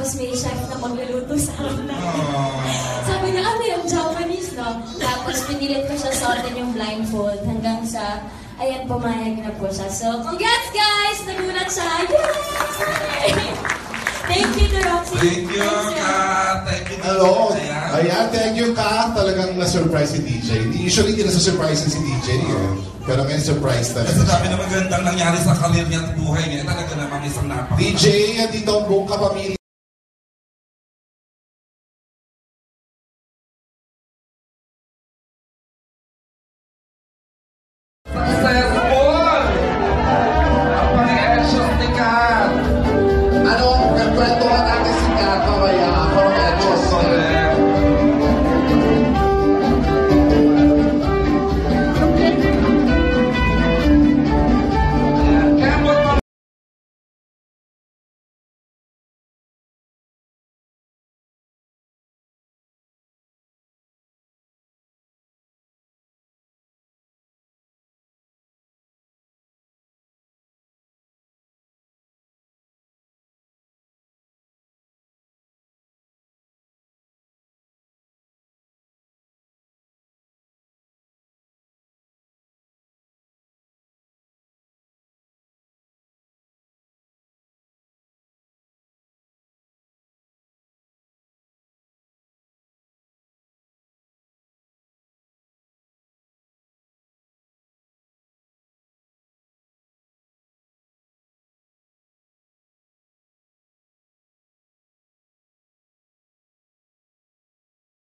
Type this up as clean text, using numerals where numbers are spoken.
Tapos may chef na magluluto sa amin. Sabi niya, ano yung Japanese, no? Tapos pinilit ko siya suotin yung blindfold hanggang sa, ayan, pumayag na po siya. So, congrats guys! Nagulat siya! Yay! Thank you to Roxy. Thank you, Kat. Thank you, Hello. Ayan. Ayan, thank you, Kat. Talagang na-surprise si DJ. Usually, hindi na-surprise si DJ. Pero ngayon, surprise talaga. Kasi dami na magandang nangyari sa career niya at buhay niya. Talaga namang isang napaka. DJ, andito ang buong kapamilya.